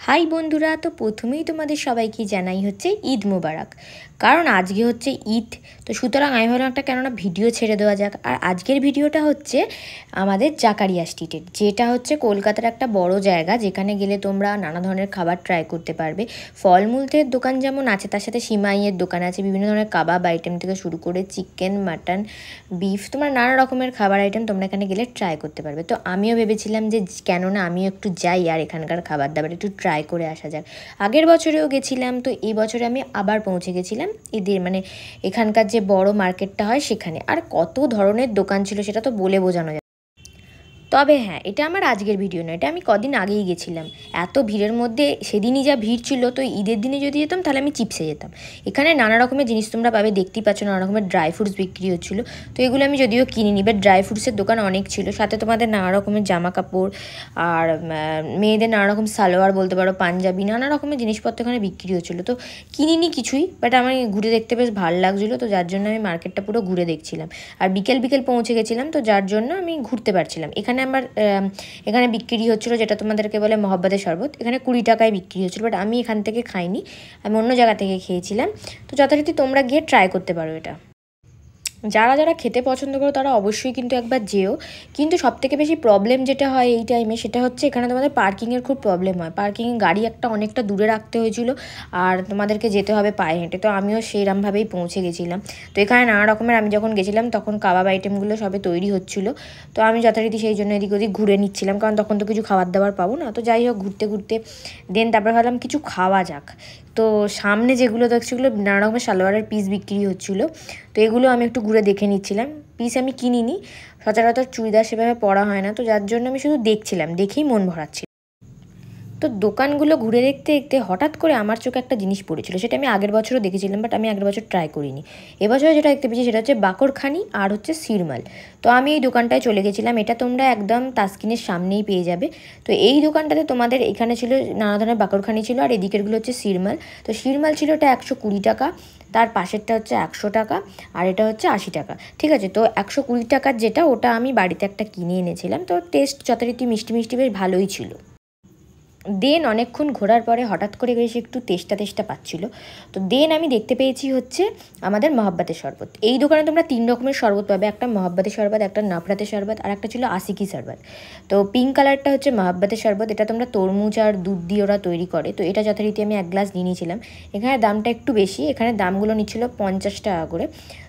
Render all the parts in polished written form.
High বন্ধুরা, তো প্রথমেই তোমাদের সবাইকে জানাই হচ্ছে ঈদ মোবারক। কারণ আজকে হচ্ছে ঈদ, তো সুতরাং আমি ভাবলাম একটা কেননা ভিডিও ছেড়ে দেওয়া যাক। আর আজকের ভিডিওটা হচ্ছে আমাদের জাকারিয়া স্ট্রিটের, যেটা হচ্ছে কলকাতার একটা বড় জায়গা, যেখানে গেলে তোমরা নানা ধরনের খাবার ট্রাই করতে পারবে। ফলমূলের দোকান যেমন আছে, তার সাথে সিমাইয়ের দোকান আছে, বিভিন্ন ধরনের কাবাব আইটেম থেকে শুরু করে চিকেন, মাটন, বিফ, তোমরা নানা রকমের খাবার আইটেম তোমরা এখানে গেলে ট্রাই করতে পারবে। তো আমিও ভেবেছিলাম যে কেননা আমিও একটু যাই আর এখানকার খাবার দাবার একটু ট্রাই করে আসা যাক। আগের বছরেও গেছিলাম, তো এই বছরে আমি আবার পৌঁছে গেছিলাম ঈদের এখানকার যে বড় মার্কেটটা হয় সেখানে। আর কত ধরনের দোকান ছিল সেটা তো বলে বোঝানো যায়। তবে হ্যাঁ, এটা আমার আজকের ভিডিও নয়, এটা আমি কদিন আগেই গেছিলাম। এত ভিড়ের মধ্যে সেদিনই যা ভিড় ছিল, তো ঈদের দিনে যদি যেতাম তাহলে আমি চিপসে যেতাম। এখানে নানা রকমের জিনিস তোমরা পাবে, দেখতেই পাচ্ছ নানা রকমের ড্রাই ফ্রুটস বিক্রি হচ্ছিলো। তো এগুলো আমি যদিও কিনিনি, বাট ড্রাই ফ্রুটসের দোকান অনেক ছিল। সাথে তোমাদের নানা রকমের জামা কাপড় আর মেয়েদের নানা রকম সালোয়ার বলতে পারো, পাঞ্জাবি, নানা রকমের জিনিসপত্র এখানে বিক্রি হচ্ছিলো। তো কিনিনি কিছুই, বাট আমি ঘুরে দেখতে বেশ ভালো লাগছিলো, তো যার জন্য আমি মার্কেটটা পুরো ঘুরে দেখছিলাম। আর বিকেল বিকেল পৌঁছে গেছিলাম, তো যার জন্য আমি ঘুরতে পারছিলাম। এখানে বিক্রি হচ্ছিলো যেটা তোমাদেরকে বলে মহব্বতের শরবত, এখানে 20 টাকায় বিক্রি হচ্ছিলো, বাট আমি এখান থেকে খাইনি, আমি অন্য জায়গা থেকে খেয়েছিলাম। তো যথারীতি তোমরা গিয়ে ট্রাই করতে পারো এটা। যারা যারা খেতে পছন্দ করো তারা অবশ্যই কিন্তু একবার যেও। কিন্তু সবথেকে বেশি প্রবলেম যেটা হয় এই টাইমে, সেটা হচ্ছে এখানে তোমাদের পার্কিংয়ের খুব প্রবলেম হয়। পার্কিংয়ে গাড়ি একটা অনেকটা দূরে রাখতে হয়েছিল, আর তোমাদেরকে যেতে হবে পায়ে হেঁটে। তো আমিও সেইরকমভাবেই পৌঁছে গেছিলাম। তো এখানে নানা রকমের, আমি যখন গেছিলাম তখন কাবাব আইটেমগুলো সবে তৈরি হচ্ছিলো। তো আমি যথারীতি সেই জন্য এদিক ওদিক ঘুরে নিচ্ছিলাম, কারণ তখন তো কিছু খাবার দাবার পাবো না। তো যাই হোক, ঘুরতে ঘুরতে দেন তারপরে ভাবলাম কিছু খাওয়া যাক। তো সামনে যেগুলো দেখছি ওগুলো নানা রকমের সালোয়ারের পিস বিক্রি হচ্ছিলো, তো এগুলো আমি একটু ঘুরে দেখে নিচ্ছিলাম। পিস আমি কিনিনি, সচরাচর চুড়িদার সেভাবে পরা হয় না, তো যার জন্য আমি শুধু দেখছিলাম, দেখেই মন ভরাচ্ছিল। তো দোকানগুলো ঘুরে দেখতে দেখতে হঠাৎ করে আমার চোখে একটা জিনিস পড়েছিল, সেটা আমি আগের বছরও দেখেছিলাম, বাট আমি আগের বছর ট্রাই করিনি। এবছরে যেটা দেখতে পেয়েছি সেটা হচ্ছে বাকরখানি আর হচ্ছে সিরমাল। তো আমি এই দোকানটায় চলে গেছিলাম, এটা তোমরা একদম তাসকিনের সামনেই পেয়ে যাবে। তো এই দোকানটাতে তোমাদের এখানে ছিল নানা ধরনের বাকরখানি ছিল, আর এদিকেরগুলো হচ্ছে সিরমাল। তো সিরমাল ছিল এটা 120 টাকা, তার পাশেরটা হচ্ছে 100 টাকা, আর এটা হচ্ছে 80 টাকা। ঠিক আছে, তো 120 টাকার যেটা, ওটা আমি বাড়িতে একটা কিনে এনেছিলাম। তো টেস্ট যথারীতি মিষ্টি মিষ্টি বেশ ভালোই ছিল। দেন অনেকক্ষণ ঘোরার পরে হঠাৎ করে এসে একটু তেষ্টা তেষ্টা পাচ্ছিলো। তো দেন আমি দেখতে পেয়েছি হচ্ছে আমাদের মহব্বতের শরবত। এই দোকানে তোমরা 3 রকমের শরবত পাবে, একটা মহব্বতের শরবত, একটা নফরাতের শরবত, আর একটা ছিল আশিকি শরবত। তো পিঙ্ক কালারটা হচ্ছে মহব্বতের শরবত, এটা তোমরা তরমুজ আর দুধ দিয়ে ওরা তৈরি করে। তো এটা যথারীতি আমি 1 গ্লাস নিয়ে নিয়েছিলাম। এখানে দামটা একটু বেশি, এখানে দামগুলো নিচ্ছিল 50 টাকা করে।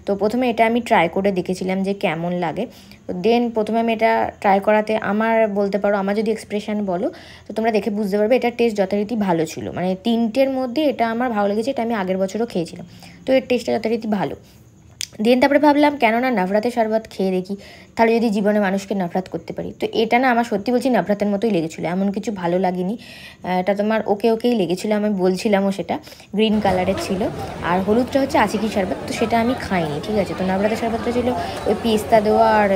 তো প্রথমে এটা আমি ট্রাই করে দেখেছিলাম যে কেমন লাগে। তো দেন প্রথমে আমি এটা ট্রাই করাতে আমার বলতে পারো, আমার যদি এক্সপ্রেশন বলো তো তোমরা দেখে বুঝতে পারবে এটার টেস্ট যথারীতি ভালো ছিল। মানে 3টের মধ্যে এটা আমার ভালো লেগেছে, এটা আমি আগের বছরও খেয়েছিলাম। তো এর টেস্টটা যথারীতি ভালো। দেন তারপরে ভাবলাম কেননা নফরাতের শরবত খেয়ে দেখি, তাহলে যদি জীবনে মানুষকে নফরাত করতে পারি। তো এটা না আমার সত্যি বলছি নফরাতের মতোই লেগেছিলো, এমন কিছু ভালো লাগেনি। এটা তোমার ওকেই লেগেছিলো, আমি বলছিলামও সেটা। গ্রিন কালারের ছিল, আর হলুদটা হচ্ছে আশিকি শরবত, তো সেটা আমি খাইনি। ঠিক আছে, তো নফরাতের শরবতটা ছিল ওই পেস্তা দেওয়া আর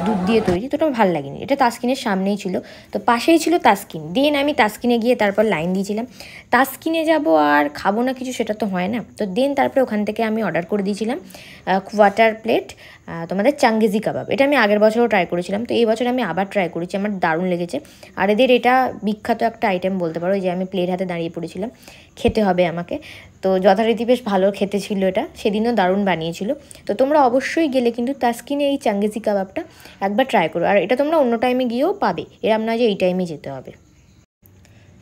দুধ দিয়ে তৈরি, তো ওটা ভালো লাগেনি। এটা তাসকিনের সামনেই ছিল, তো পাশেই ছিল তাসকিন। দেন আমি তাসকিনে গিয়ে তারপর লাইন দিয়েছিলাম। তাসকিনে যাব আর খাবো না কিছু, সেটা তো হয় না। তো দেন তারপরে ওখান থেকে আমি অর্ডার করে দিয়েছিলাম কোয়ার্টার প্লেট তোমাদের চাঙ্গেজি কাবাব। এটা আমি আগের বছরও ট্রাই করেছিলাম, তো এই বছর আমি আবার ট্রাই করেছি, আমার দারুণ লেগেছে। আর এদের এটা বিখ্যাত একটা আইটেম বলতে পারো, যে আমি প্লেট হাতে দাঁড়িয়ে পড়েছিলাম, খেতে হবে আমাকে। তো যথারীতি বেশ ভালো খেতে ছিল এটা, সেদিনও দারুণ বানিয়েছিল। তো তোমরা অবশ্যই গেলে কিন্তু তাসকিনে এই চাঙ্গেজি কাবাবটা একবার ট্রাই করো। আর এটা তোমরা অন্য টাইমে গিয়েও পাবে, এরম না যে এই টাইমে যেতে হবে।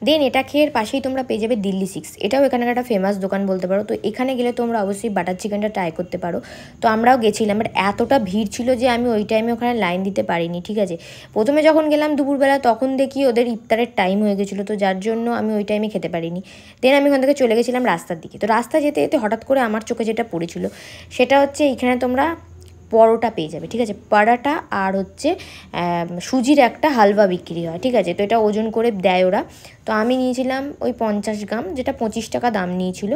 দেন এটা খেয়ে পাশেই তোমরা পেয়ে যাবে দিল্লি 6, এটাও এখানকার একটা ফেমাস দোকান বলতে পারো। তো এখানে গেলে তোমরা অবশ্যই বাটার চিকেনটা ট্রাই করতে পারো। তো আমরাও গেছিলাম, বাট এতটা ভিড় ছিল যে আমি ওই টাইমে ওখানে লাইন দিতে পারিনি। ঠিক আছে, প্রথমে যখন গেলাম দুপুরবেলা, তখন দেখি ওদের ইফতারের টাইম হয়ে গেছিলো, তো যার জন্য আমি ওই টাইমে খেতে পারিনি। দেন আমি ওখান থেকে চলে গেছিলাম রাস্তার দিকে। তো রাস্তা যেতে যেতে হঠাৎ করে আমার চোখে যেটা পড়েছিল সেটা হচ্ছে এইখানে তোমরা পরোটা পেয়ে যাবে। ঠিক আছে, পরাটা আর হচ্ছে সুজির একটা হালুয়া বিক্রি হয়। ঠিক আছে, তো এটা ওজন করে দেয় ওরা। তো আমি নিয়েছিলাম ওই 50 গ্রাম, যেটা 25 টাকা দাম নিয়েছিল।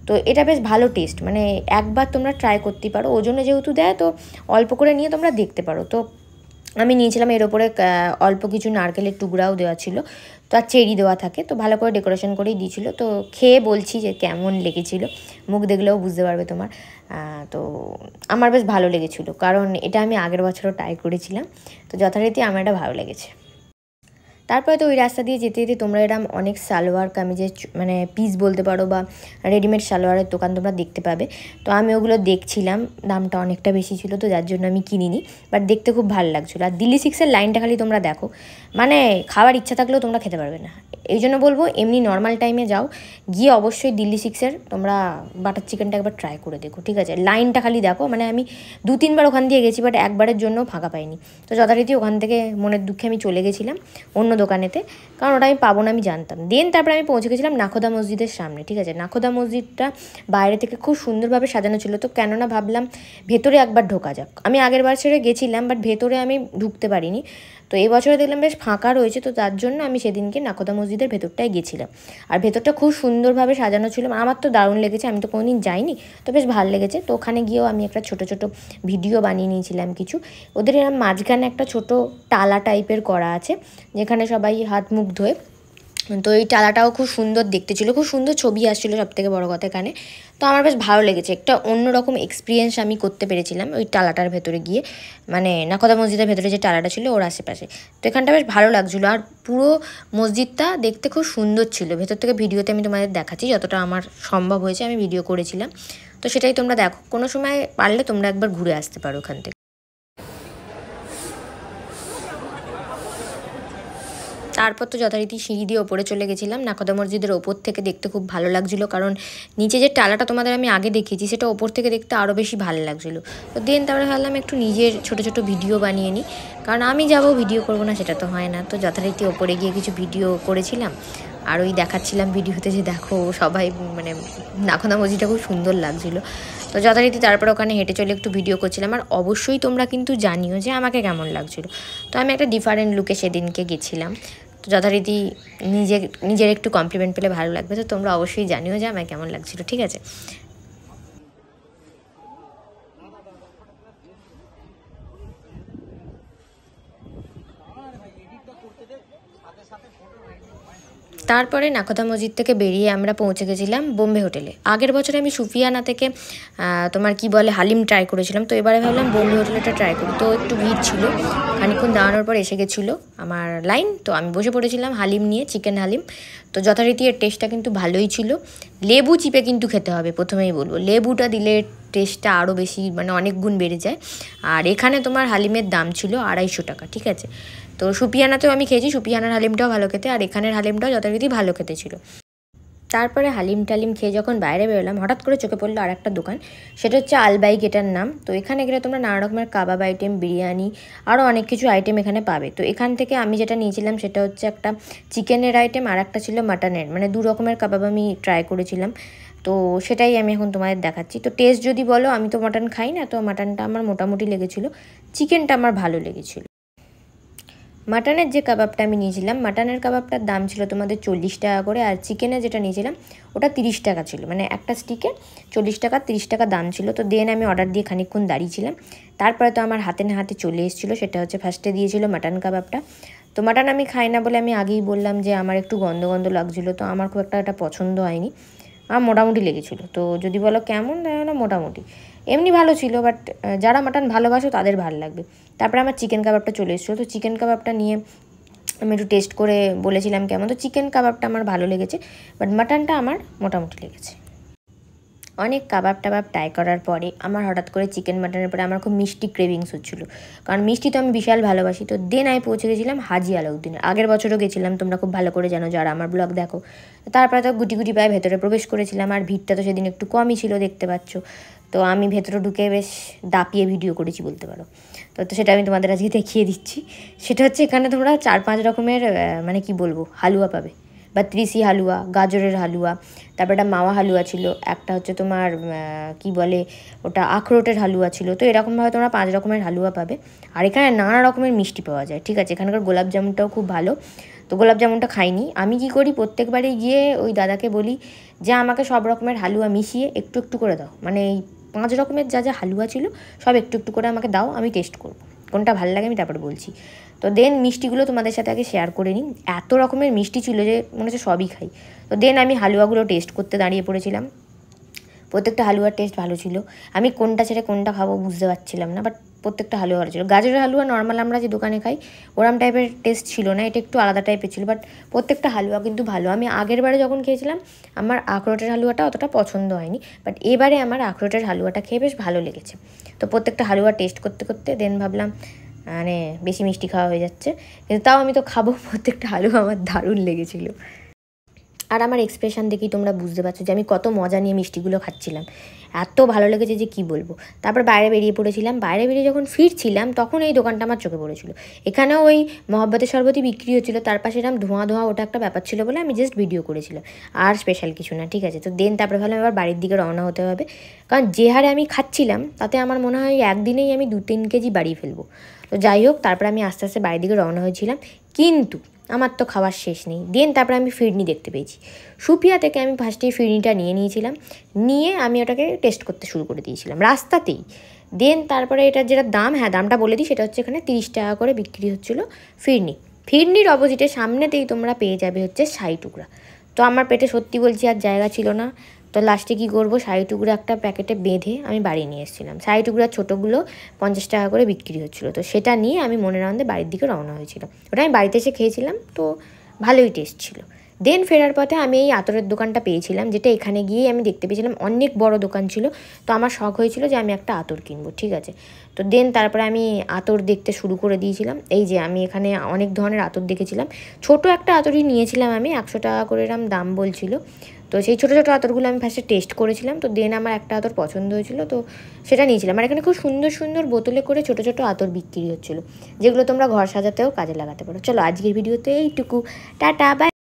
তো এটা বেশ ভালো টেস্ট, মানে একবার তোমরা ট্রাই করতে পারো, ওজনে যেহেতু দেয় তো অল্প করে নিয়ে তোমরা দেখতে পারো। তো আমি নিয়েছিলাম, এর ওপরে অল্প কিছু নারকেলের টুকরাও দেওয়া ছিল, তো আর চেরি দেওয়া থাকে, তো ভালো করে ডেকোরেশন করেই দিয়েছিল। তো খেয়ে বলছি যে কেমন লেগেছিল, মুখ দেখলেও বুঝতে পারবে তোমার। তো আমার বেশ ভালো লেগেছিলো, কারণ এটা আমি আগের বছরও ট্রাই করেছিলাম, তো যথারীতি আমার এটা ভালো লেগেছে। তারপরে তো ওই রাস্তা দিয়ে যেতে যেতে তোমরা এরকম অনেক সালোয়ার কামিজের মানে পিস বলতে পারো বা রেডিমেড সালোয়ারের দোকান তোমরা দেখতে পাবে। তো আমি ওগুলো দেখছিলাম, দামটা অনেকটা বেশি ছিল তো যার জন্য আমি কিনিনি, বাট দেখতে খুব ভালো লাগছিলো। আর দিল্লি সিক্সের লাইনটা খালি তোমরা দেখো, মানে খাওয়ার ইচ্ছা থাকলেও তোমরা খেতে পারবে না। এই জন্য বলবো এমনি নর্মাল টাইমে যাও, গিয়ে অবশ্যই দিল্লি সিক্সের তোমরা বাটার চিকেনটা একবার ট্রাই করে দেখো, ঠিক আছে? লাইনটা খালি দেখো, মানে আমি 2-3 বার ওখান দিয়ে গেছি, বাট একবারের জন্য ফাঁকা পাইনি। তো যথারীতি ওখান থেকে মনের দুঃখে আমি চলে গেছিলাম অন্য দোকানেতে, কারণ ওটা আমি পাবো না আমি জানতাম। তারপরে আমি পৌঁছে গেছিলাম নাখোদা মসজিদের সামনে, ঠিক আছে? নাখোদা মসজিদটা বাইরে থেকে খুব সুন্দরভাবে সাজানো ছিল, তো কেননা ভাবলাম ভেতরে একবার ঢোকা যাক। আমি আগের বার ছেড়ে গেছিলাম, বাট ভেতরে আমি ঢুকতে পারিনি। তো এই বছরে দেখলাম বেশ ফাঁকা রয়েছে, তো তার জন্য আমি সেদিনকে নাখোদা মসজিদের ভেতরটায় গেছিলাম। আর ভেতরটা খুব সুন্দরভাবে সাজানো ছিল, আমার তো দারুণ লেগেছে, আমি তো কোনোদিন যাইনি, তো বেশ ভালো লেগেছে। তো ওখানে গিয়েও আমি একটা ছোট ছোট ভিডিও বানিয়ে নিয়েছিলাম কিছু। ওদের এরকম মাঝখানে একটা ছোট টালা টাইপের করা আছে, যেখানে সবাই হাত মুখ ধোয়। তো এই টালাটাও খুব সুন্দর দেখতে ছিল, খুব সুন্দর ছবি আসছিলো সবথেকে বড় কথা এখানে। তো আমার বেশ ভালো লেগেছে, একটা অন্যরকম এক্সপিরিয়েন্স আমি করতে পেরেছিলাম ওই টালাটার ভেতরে গিয়ে, মানে নাখোদা মসজিদের ভেতরে যে টালাটা ছিল ওর আশেপাশে। তো এখানটা বেশ ভালো লাগছিলো, আর পুরো মসজিদটা দেখতে খুব সুন্দর ছিল। ভেতর থেকে ভিডিওতে আমি তোমাদের দেখাচ্ছি, যতটা আমার সম্ভব হয়েছে আমি ভিডিও করেছিলাম। তো সেটাই তোমরা দেখো, কোনো সময় পারলে তোমরা একবার ঘুরে আসতে পারো ওখান থেকে। তারপর তো যথারীতি সিঁড়ি দিয়ে ওপরে চলে গেছিলাম। নাখোদা মসজিদের ওপর থেকে দেখতে খুব ভালো লাগছিলো, কারণ নিচে যে টালাটা তোমাদের আমি আগে দেখিয়েছি সেটা ওপর থেকে দেখতে আরও বেশি ভালো লাগছিলো। তো তারপরে ভাবলাম একটু নিজের ছোট ছোট ভিডিও বানিয়ে নিই, কারণ আমি যাবো ভিডিও করবো না সেটা তো হয় না। তো যথারীতি ওপরে গিয়ে কিছু ভিডিও করেছিলাম, আর ওই দেখাচ্ছিলাম ভিডিওতে যে দেখো সবাই, মানে নাখোদা মসজিদটা খুব সুন্দর লাগছিলো। তো যথারীতি তারপর ওখানে হেঁটে চলে একটু ভিডিও করছিলাম। আর অবশ্যই তোমরা কিন্তু জানিও যে আমাকে কেমন লাগছিলো। তো আমি একটা ডিফারেন্ট লুকে সেদিনকে গেছিলাম, তো যথারীতি নিজের একটু কমপ্লিমেন্ট পেলে ভালো লাগবে। তো তোমরা অবশ্যই জানিও যে আমায় কেমন লাগছিলো, ঠিক আছে? তারপরে নাখোদা মসজিদ থেকে বেরিয়ে আমরা পৌঁছে গেছিলাম বোম্বে হোটেলে। আগের বছর আমি সুফিয়ানা থেকে তোমার কি বলে হালিম ট্রাই করেছিলাম, তো এবারে ভাবলাম বোম্বে হোটেলটা ট্রাই করি। তো একটু ভিড় ছিল, খানিকক্ষণ দাঁড়ানোর পর এসে গেছিলো আমার লাইন, তো আমি বসে পড়েছিলাম হালিম নিয়ে, চিকেন হালিম। তো যথারীতি এর টেস্টটা কিন্তু ভালোই ছিল। লেবু চিপে কিন্তু খেতে হবে, প্রথমেই বলবো লেবুটা দিলে টেস্টটা আরও বেশি, মানে অনেক গুণ বেড়ে যায়। আর এখানে তোমার হালিমের দাম ছিল 250 টাকা, ঠিক আছে? তো সুপিয়ানাতেও আমি খেয়েছি, সুপিয়ানার হালিমটাও ভালো খেতে, আর এখানের হালিমটাও যথারীতি ভালো খেতে ছিল। তারপরে হালিম টালিম খেয়ে যখন বাইরে বেরোলাম, হঠাৎ করে চোখে পড়লো আর একটা দোকান, সেটা হচ্ছে আলবাইক এটার নাম। তো এখানে গেলে তোমরা নানা রকমের কাবাব আইটেম, বিরিয়ানি, আরও অনেক কিছু আইটেম এখানে পাবে। তো এখান থেকে আমি যেটা নিয়েছিলাম সেটা হচ্ছে একটা চিকেনের আইটেম, আর একটা ছিল মাটনের, মানে 2 রকমের কাবাব আমি ট্রাই করেছিলাম। তো সেটাই আমি এখন তোমাদের দেখাচ্ছি। তো টেস্ট যদি বলো, আমি তো মাটন খাই না, তো মাটনটা আমার মোটামুটি লেগেছিলো, চিকেনটা আমার ভালো লেগেছিলো। মাটনের যে কাবাবটা আমি নিয়েছিলাম, মাটনের কাবাবটার দাম ছিল তোমাদের 40 টাকা করে, আর চিকেনের যেটা নিয়েছিলাম ওটা 30 টাকা ছিল, মানে একটা স্টিকে 40 টাকা 30 টাকা দাম ছিল। তো আমি অর্ডার দিয়ে খানিকক্ষণ দাঁড়িয়েছিলাম, তারপরে তো আমার হাতে না হাতে চলে এসেছিলো। সেটা হচ্ছে ফার্স্টে দিয়েছিল মাটন কাবাবটা। তো মাটন আমি খাই না বলে আমি আগেই বললাম যে আমার একটু গন্ধ গন্ধ লাগছিলো, তো আমার খুব একটা এটা পছন্দ হয়নি। আমার মোটামুটি লেগেছিলো। তো যদি বলো কেমন, না মোটামুটি এমনি ভালো ছিল, বাট যারা মাটন ভালোবাসো তাদের ভালো লাগবে। তারপরে আমার চিকেন কাবাবটা চলে এসেছিলো, তো চিকেন কাবাবটা নিয়ে আমি একটু টেস্ট করে বলেছিলাম কেমন। তো চিকেন কাবাবটা আমার ভালো লেগেছে, বাট মাটনটা আমার মোটামুটি লেগেছে। অনেক কাবাব টাবাব ট্রাই করার পরে আমার হঠাৎ করে চিকেন মাটনের পরে আমার খুব মিষ্টি ক্রেভিংস হচ্ছিলো, কারণ মিষ্টি তো আমি বিশাল ভালোবাসি। তো আমি পৌঁছে গেছিলাম হাজি আলাউদ্দিনের। আগের বছরও গেছিলাম, তোমরা খুব ভালো করে জানো যারা আমার ব্লগ দেখো। তারপরে তো গুটি গুটি পায়ে ভেতরে প্রবেশ করেছিলাম, আর ভিড়টা তো সেদিন একটু কমই ছিল, দেখতে পাচ্ছ। তো আমি ভেতরে ঢুকে বেশ দাপিয়ে ভিডিও করেছি বলতে পারো। তো সেটা আমি তোমাদের আজকে দেখিয়ে দিচ্ছি। সেটা হচ্ছে এখানে তোমরা 4-5 রকমের মানে কি বলবো হালুয়া পাবে, বা ত্রিশি হালুয়া, গাজরের হালুয়া, তারপর একটা মাওয়া হালুয়া ছিল, একটা হচ্ছে তোমার কি বলে ওটা আখরোটের হালুয়া ছিল। তো এরকমভাবে তোমরা 5 রকমের হালুয়া পাবে। আর এখানে নানা রকমের মিষ্টি পাওয়া যায়, ঠিক আছে? এখানকার গোলাপ জামুনটাও খুব ভালো। তো গোলাপ জামুনটা খাইনি আমি, কি করি প্রত্যেকবারই গিয়ে ওই দাদাকে বলি যে আমাকে সব রকমের হালুয়া মিশিয়ে একটু একটু করে দাও, মানে এই 5 রকমের যা যা হালুয়া ছিল সব একটু একটু করে আমাকে দাও, আমি টেস্ট করবো কোনটা ভালো লাগে আমি তারপরে বলছি। তো মিষ্টিগুলো তোমাদের সাথে আগে শেয়ার করে নিই। এত রকমের মিষ্টি ছিল যে মনে হচ্ছে সবই খাই। তো আমি হালুয়াগুলো টেস্ট করতে দাঁড়িয়ে পড়েছিলাম। প্রত্যেকটা হালুয়ার টেস্ট ভালো ছিল, আমি কোনটা ছেড়ে কোনটা খাবো বুঝতে পারছিলাম না, বাট প্রত্যেকটা হালুয়া ভালো ছিল। গাজরের হালুয়া নর্মাল আমরা যে দোকানে খাই ওরম টাইপের টেস্ট ছিল না, এটা একটু আলাদা টাইপের ছিল, বাট প্রত্যেকটা হালুয়া কিন্তু ভালো। আমি আগের বারে যখন খেয়েছিলাম আমার আখরোটের হালুয়াটা অতটা পছন্দ হয়নি, বাট এবারে আমার আখরোটের হালুয়াটা খেয়ে বেশ ভালো লেগেছে। তো প্রত্যেকটা হালুয়া টেস্ট করতে করতে দেন ভাবলাম মানে বেশি মিষ্টি খাওয়া হয়ে যাচ্ছে, কিন্তু তাও আমি তো খাবো। প্রত্যেকটা হালুয়া আমার দারুণ লেগেছিলো। আর আমার এক্সপ্রেশন দেখেই তোমরা বুঝতে পারছো যে আমি কত মজা নিয়ে মিষ্টিগুলো খাচ্ছিলাম, এত ভালো লেগেছে যে কি বলবো। তারপর বাইরে বেরিয়ে পড়েছিলাম, বাইরে বেরিয়ে যখন ফিরছিলাম তখন এই দোকানটা আমার চোখে পড়েছিল। এখানেও ওই মহব্বতের শরবতই বিক্রি হচ্ছিলো, তার পাশে এরকম ধোঁয়া ধোঁয়া ওটা একটা ব্যাপার ছিল বলে আমি জাস্ট ভিডিও করেছিলাম, আর স্পেশাল কিছু না, ঠিক আছে। তো দেন তারপরে ভাবলাম এবার বাড়ির দিকে রওনা হতে হবে, কারণ যে হারে আমি খাচ্ছিলাম তাতে আমার মনে হয় একদিনেই আমি 2-3 কেজি বাড়িয়ে ফেলবো। তো যাই হোক, তারপরে আমি আস্তে আস্তে বাড়ির দিকে রওনা হয়েছিলাম, কিন্তু আমার তো খাওয়ার শেষ নেই। দেন তারপরে আমি ফিরনি দেখতে পেয়েছি। সুপিয়া থেকে আমি ফার্স্টেই ফিরনিটা নিয়ে নিয়েছিলাম, নিয়ে আমি ওটাকে টেস্ট করতে শুরু করে দিয়েছিলাম রাস্তাতেই। দেন তারপরে এটার যেটা দাম, হ্যাঁ দামটা বলে দিই, সেটা হচ্ছে এখানে 30 টাকা করে বিক্রি হচ্ছিলো ফিরনি। ফিরনির অপোজিটে সামনেতেই তোমরা পেয়ে যাবে হচ্ছে শাহী টুকরা। তো আমার পেটে সত্যি বলছি আর জায়গা ছিল না, তো লাস্টে কী করবো, শাহী টুকরা একটা প্যাকেটে বেঁধে আমি বাড়ি নিয়ে এসেছিলাম। শাহী টুকরা ছোটোগুলো 50 টাকা করে বিক্রি হচ্ছিলো, তো সেটা নিয়ে আমি মনের আনন্দে বাড়ির দিকে রওনা হয়েছিলাম। ওটা আমি বাড়িতে এসে খেয়েছিলাম, তো ভালোই টেস্ট ছিল। দেন ফেরার পথে আমি এই আতরের দোকানটা পেয়েছিলাম, যেটা এখানে গিয়েই আমি দেখতে পেয়েছিলাম, অনেক বড় দোকান ছিল। তো আমার শখ হয়েছিল যে আমি একটা আতর কিনবো, ঠিক আছে। তো দেন তারপরে আমি আতর দেখতে শুরু করে দিয়েছিলাম। এই যে আমি এখানে অনেক ধরনের আতর দেখেছিলাম, ছোট একটা আতরই নিয়েছিলাম আমি, 100 টাকা করে এরম দাম বলছিল। তো সেই ছোটো ছোটো আতরগুলো আমি ফার্স্টে টেস্ট করেছিলাম, তো দেন আমার একটা আতর পছন্দ হয়েছিল, তো সেটা নিয়েছিলাম। আর এখানে খুব সুন্দর সুন্দর বোতলে করে ছোটো ছোটো আতর বিক্রি হচ্ছিলো, যেগুলো তোমরা ঘর সাজাতেও কাজে লাগাতে পারো। চলো আজকের ভিডিওতে এইটুকু, টাটা, বাই।